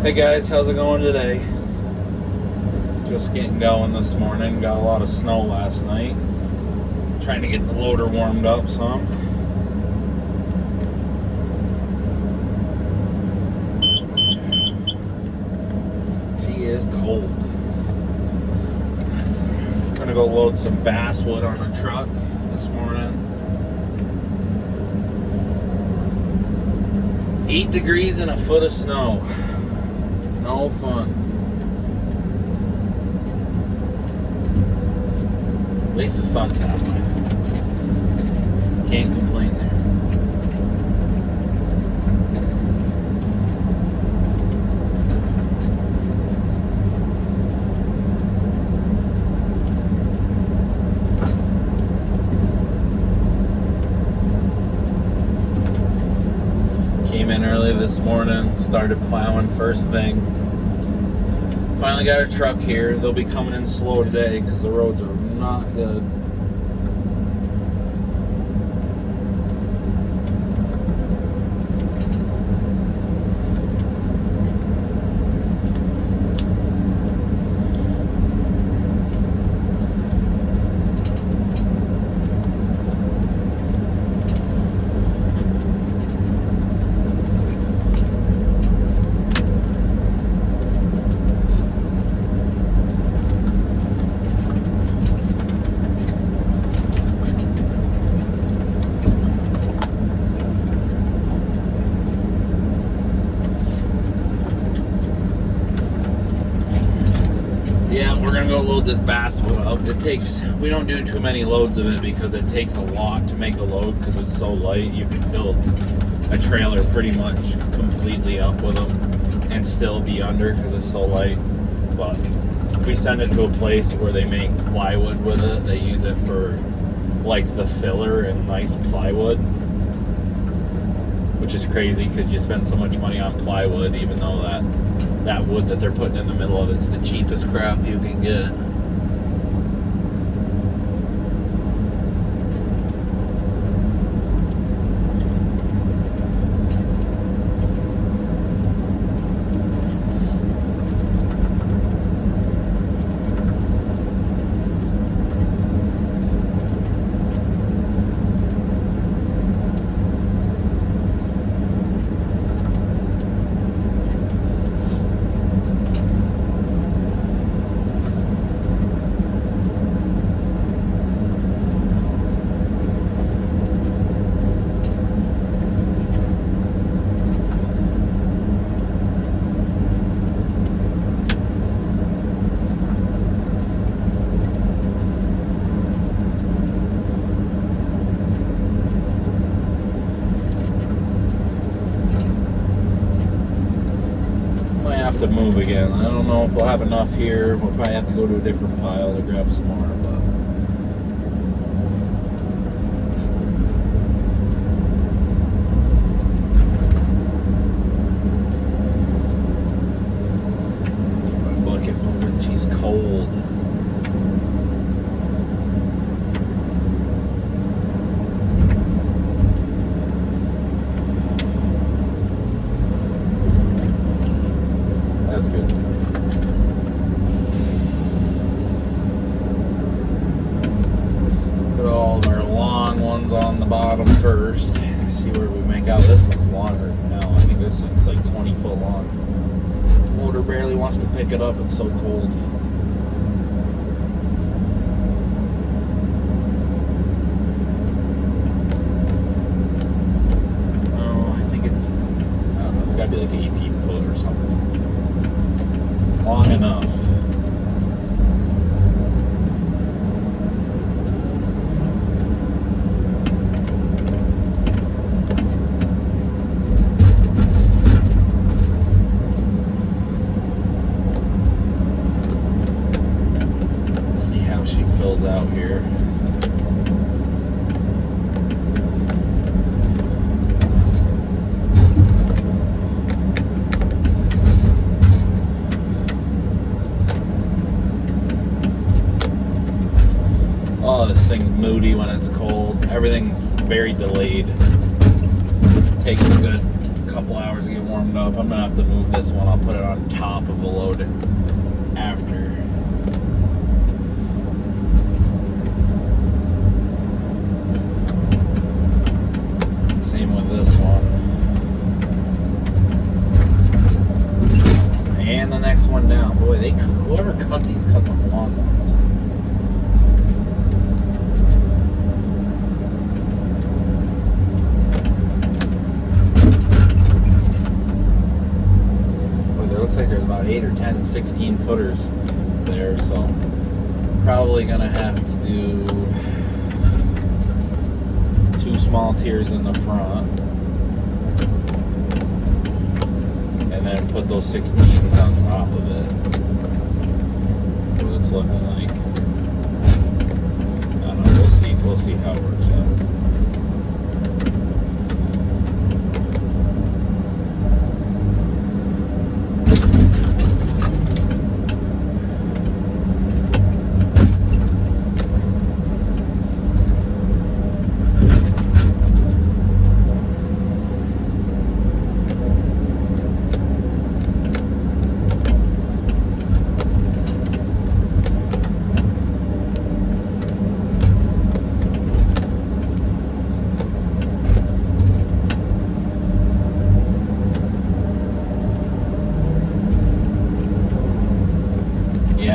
Hey guys, how's it going today? Just getting going this morning. Got a lot of snow last night. Trying to get the loader warmed up some. She is cold. Gonna go load some basswood on a truck this morning. 8 degrees and a foot of snow. No fun. At least the sun's that way. Can't complain there. Came in early this morning, started plowing first thing. Finally got a truck here. They'll be coming in slow today because the roads are not good. Yeah, we're gonna go load this basswood up. We don't do too many loads of it because it takes a lot to make a load because it's so light. You can fill a trailer pretty much completely up with them and still be under because it's so light. But we send it to a place where they make plywood with it. They use it for like the filler and nice plywood, which is crazy because you spend so much money on plywood even though that wood that they're putting in the middle of it's the cheapest crap you can get. To move again. I don't know if we'll have enough here. We'll probably have to go to a different pile to grab some more, but my bucket moving. She's cold. That's good. Put all of our long ones on the bottom first. See where we make out. This one's longer now. I think this thing's like 20 foot long. Loader barely wants to pick it up. It's so cold. Oh, I think it's, I don't know, it's gotta be like 18 foot or something. Long enough. Let's see how she fills out here. Oh, this thing's moody when it's cold. Everything's very delayed. Takes a good couple hours to get warmed up. I'm gonna have to move this one. I'll put it on top of the load after. Same with this one. And the next one down. Boy, whoever cut these cut some long ones. Looks like there's about 8 or 10 16 footers there, so probably gonna have to do 2 small tiers in the front and then put those 16s on top of it. That's what it's looking like. I don't know, we'll see how it works out.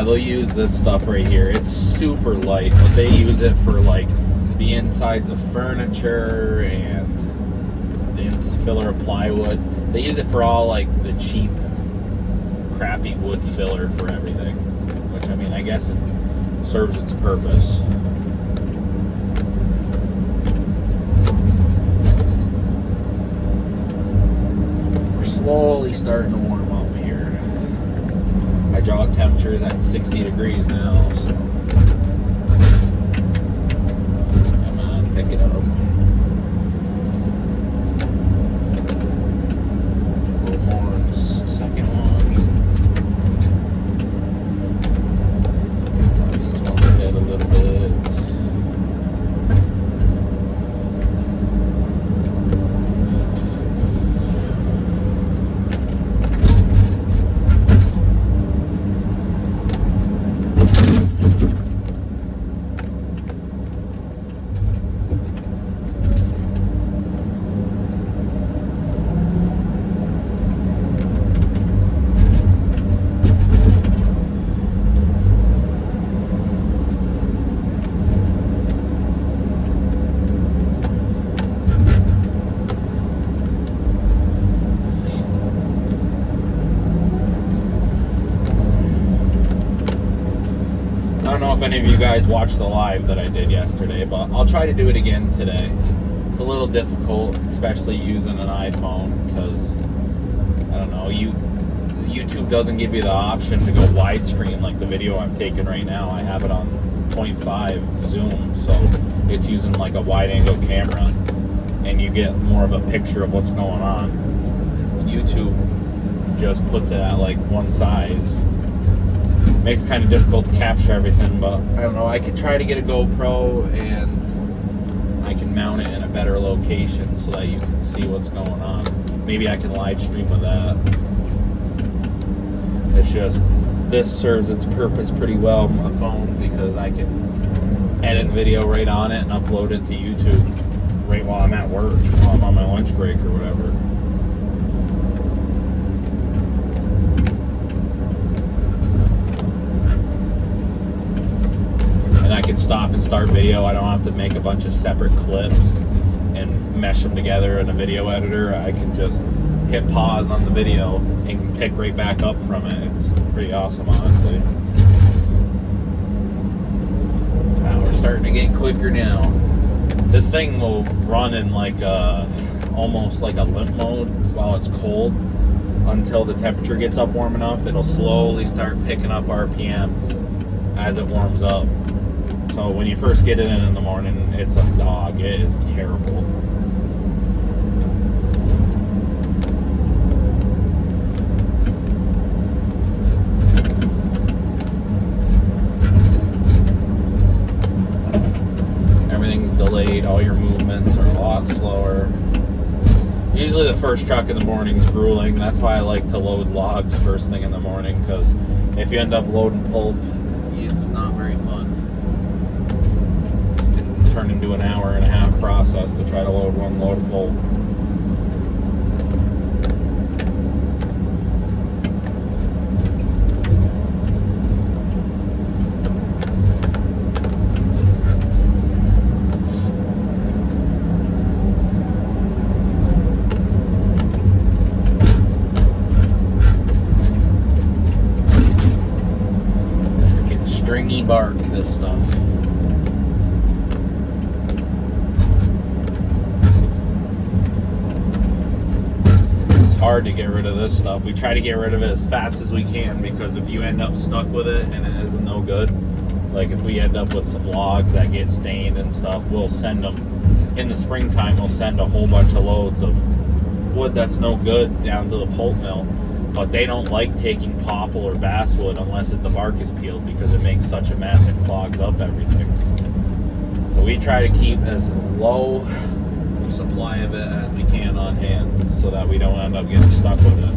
They'll use this stuff right here. It's super light, but they use it for like the insides of furniture and the filler of plywood. They use it for all like the cheap, crappy wood filler for everything. Which, I mean, I guess it serves its purpose. We're slowly starting to warm up here. Hydraulic temperature is at 60 degrees now, so come on, pick it up. A little more on the second one. Turn these ones ahead a little bit. I don't know if any of you guys watched the live that I did yesterday, but I'll try to do it again today. It's a little difficult, especially using an iPhone, because, I don't know, YouTube doesn't give you the option to go widescreen like the video I'm taking right now. I have it on 0.5 zoom, so it's using like a wide angle camera, and you get more of a picture of what's going on. YouTube just puts it at like one size. Makes it kind of difficult to capture everything, but I don't know, I could try to get a GoPro and I can mount it in a better location so that you can see what's going on. Maybe I can live stream with that. It's just, this serves its purpose pretty well on my phone because I can edit video right on it and upload it to YouTube right while I'm at work, while I'm on my lunch break or whatever. I can stop and start video. I don't have to make a bunch of separate clips and mesh them together in a video editor. I can just hit pause on the video and pick right back up from it. It's pretty awesome, honestly. We're starting to get quicker now. This thing will run in like almost like a limp mode while it's cold until the temperature gets up warm enough. It'll slowly start picking up RPMs as it warms up. So when you first get it in the morning, it's a dog. It is terrible. Everything's delayed. All your movements are a lot slower. Usually the first truck in the morning is grueling. That's why I like to load logs first thing in the morning, because if you end up loading pulp, it's not very fun. It can turn into an hour and a half process to try to load one load of pulp. Stringy bark, this stuff. It's hard to get rid of this stuff. We try to get rid of it as fast as we can, because if you end up stuck with it and it isn't no good, like if we end up with some logs that get stained and stuff, we'll send them in the springtime. We'll send a whole bunch of loads of wood that's no good down to the pulp mill. But they don't like taking popple or basswood unless the bark is peeled, because it makes such a mess and clogs up everything. So we try to keep as low a supply of it as we can on hand, so that we don't end up getting stuck with it.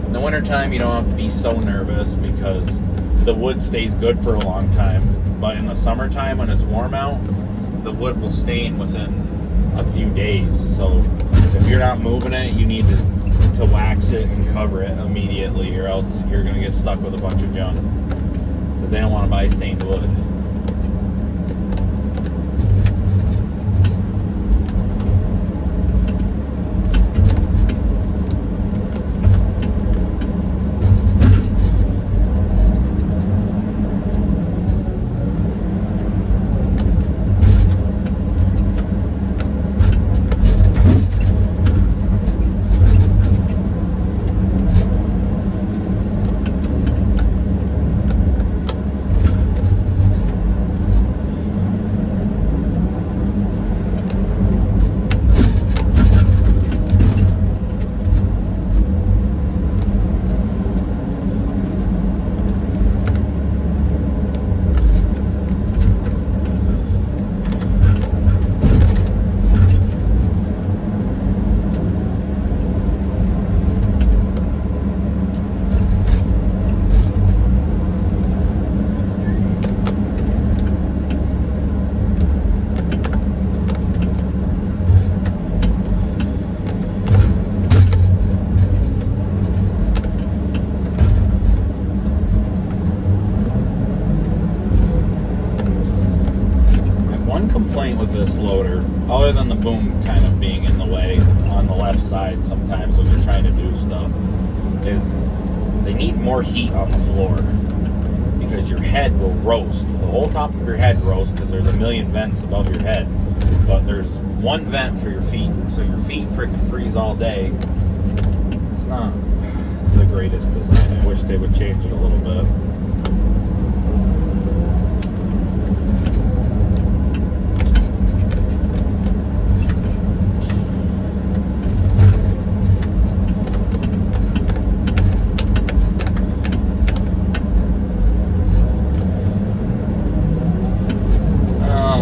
In the wintertime, you don't have to be so nervous, because the wood stays good for a long time. But in the summertime, when it's warm out, the wood will stain within a few days. So if you're not moving it, you need to wax it and cover it immediately, or else you're going to get stuck with a bunch of junk, because they don't want to buy stained wood. With this loader, other than the boom kind of being in the way on the left side sometimes when you're trying to do stuff, is they need more heat on the floor, because your head will roast. The whole top of your head roasts, because there's a million vents above your head, but there's one vent for your feet, so your feet freaking freeze all day. It's not the greatest design. I wish they would change it a little bit.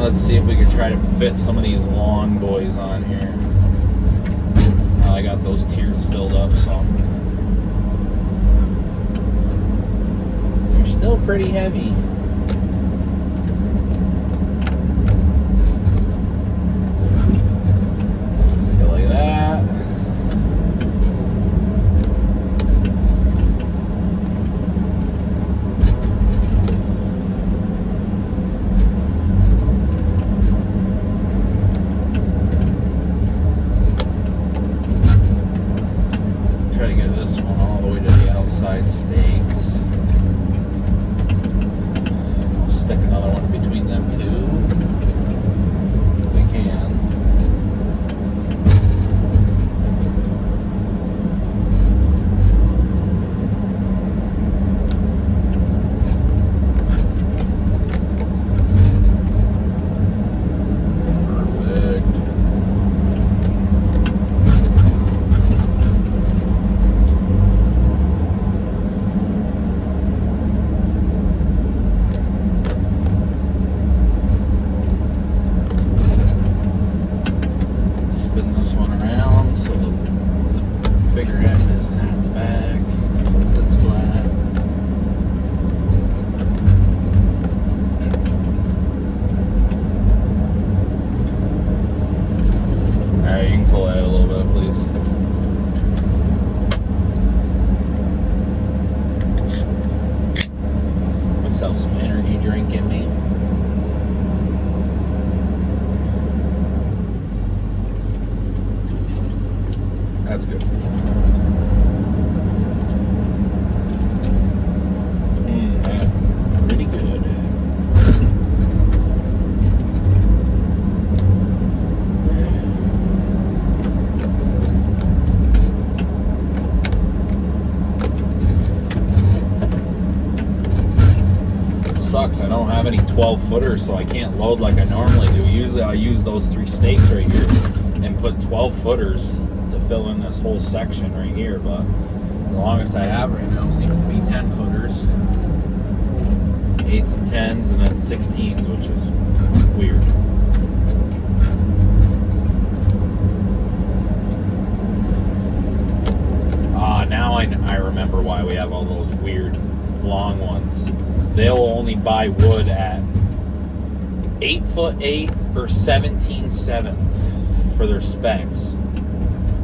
Let's see if we can try to fit some of these long boys on here. Well, I got those tiers filled up, so they're still pretty heavy. Like that. Try to get this one all the way to the outside stakes. spin this one around so the bigger end is at the back, so it sits flat. Alright, you can pull that a little bit, please. Myself some energy drink in me. That's good. Yeah, pretty good. Sucks, I don't have any 12 footers, so I can't load like I normally do. Usually I use those 3 stakes right here and put 12 footers to fill in this whole section right here, but the longest I have right now seems to be 10 footers. 8s and 10s and then 16s, which is weird. Now I remember why we have all those weird long ones. They'll only buy wood at 8'8" or 17'7" for their specs.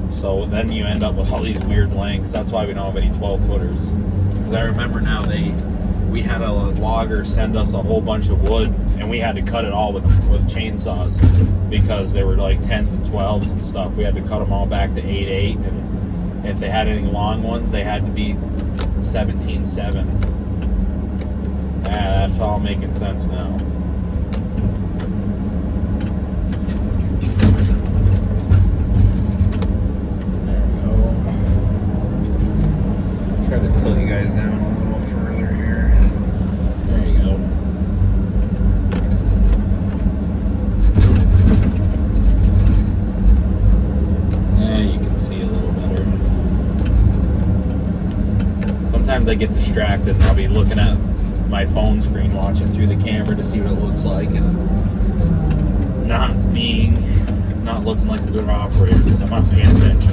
So then you end up with all these weird lengths. That's why we don't have any 12 footers. Because I remember now we had a logger send us a whole bunch of wood, and we had to cut it all with chainsaws because they were like 10s and 12s and stuff. We had to cut them all back to 8'8", and if they had any long ones, they had to be 17'7". That's all making sense now. Try to tilt you guys down a little further here. There you go. Yeah, you can see a little better. Sometimes I get distracted and I'll be looking at my phone screen, watching through the camera to see what it looks like, and not looking like a good operator because I'm not paying attention.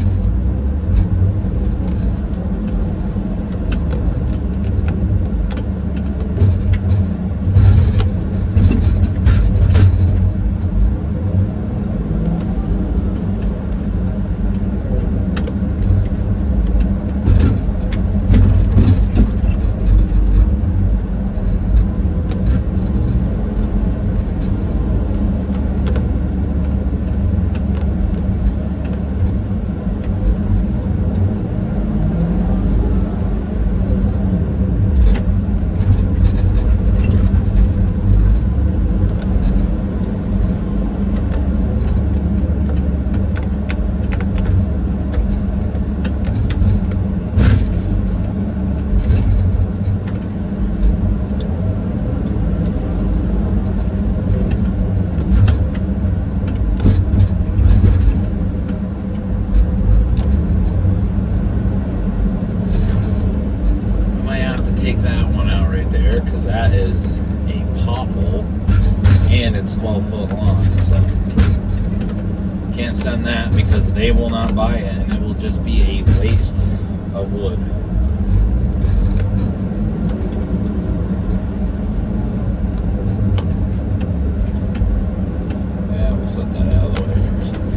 It's 12 foot long, so can't send that because they will not buy it, and it will just be a waste of wood. Yeah, we'll set that out of the way for a second.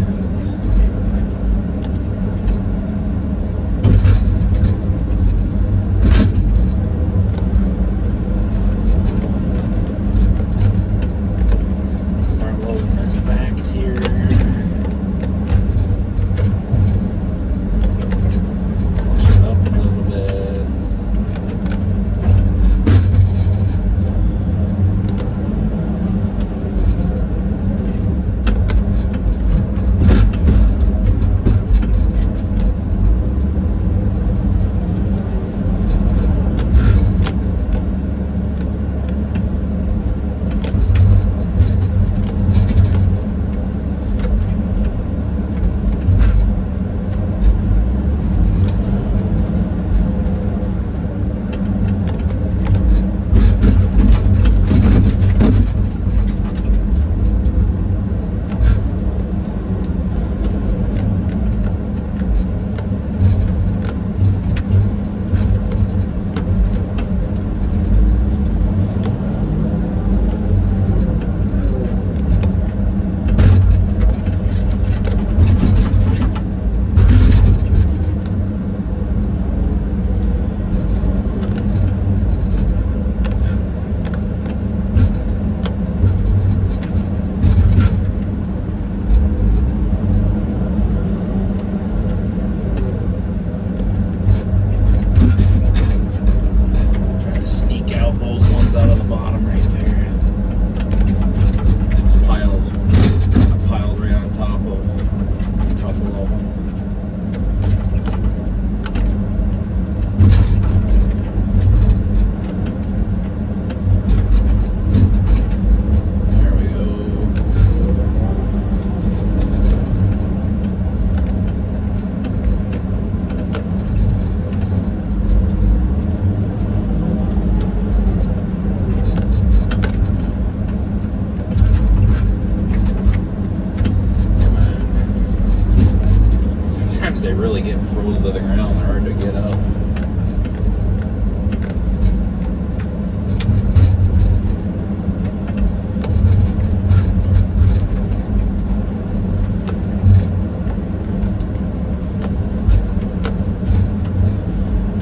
Flush it up a little they really get froze to the ground. They're hard to get up.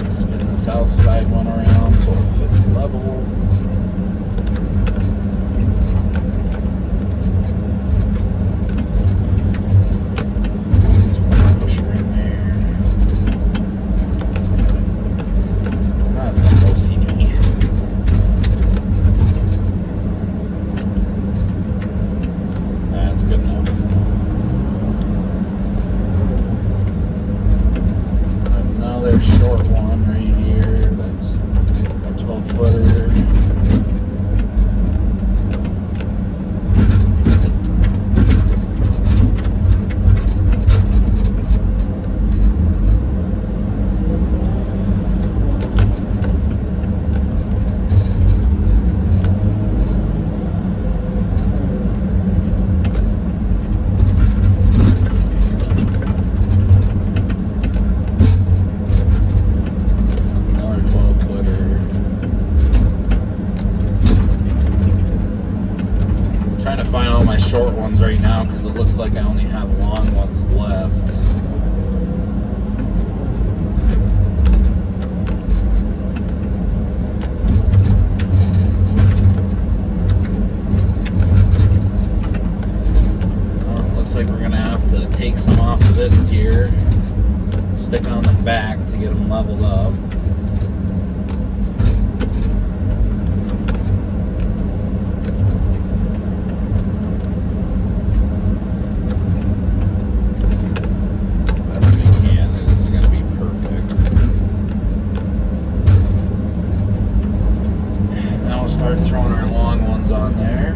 Spin this outside one around so it fits level. Short one right here, that's a 12-footer. Trying to find all my short ones right now because it looks like I only have long ones left. Looks like we're gonna have to take some off of this tier, stick it on the back to get them leveled up. Start throwing our long ones on there.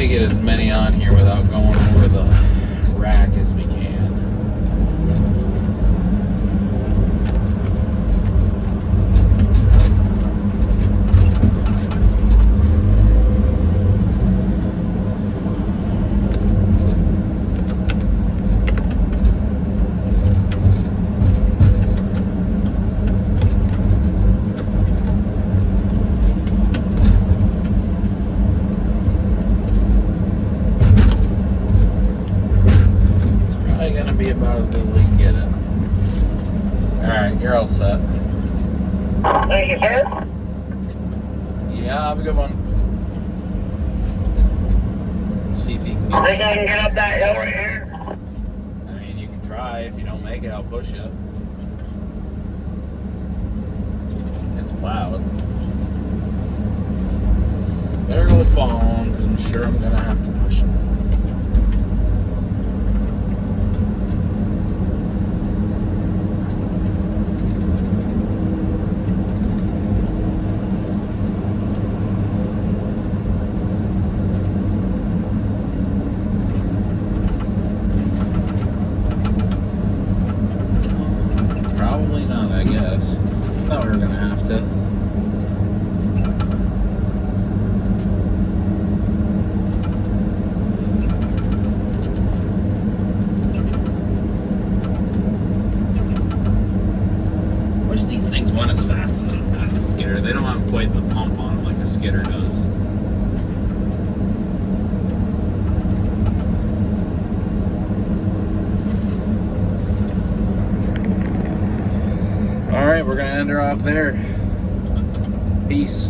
to get as many on here without going over the rack as we can. Gonna be about as good as we can get it. Alright, you're all set. Thank you, sir. Yeah, have a good one. Let's see if you can I get think I can get up that hill right here. I mean, you can try. If you don't make it, I'll push you. It's plowed. Better go phone, because I'm sure I'm gonna have to push it. Probably not, I guess. Thought we were gonna have to. Wish these things went as fast as a skidder. They don't have quite the pump on them like a skidder does. All right, we're gonna end her off there. Peace.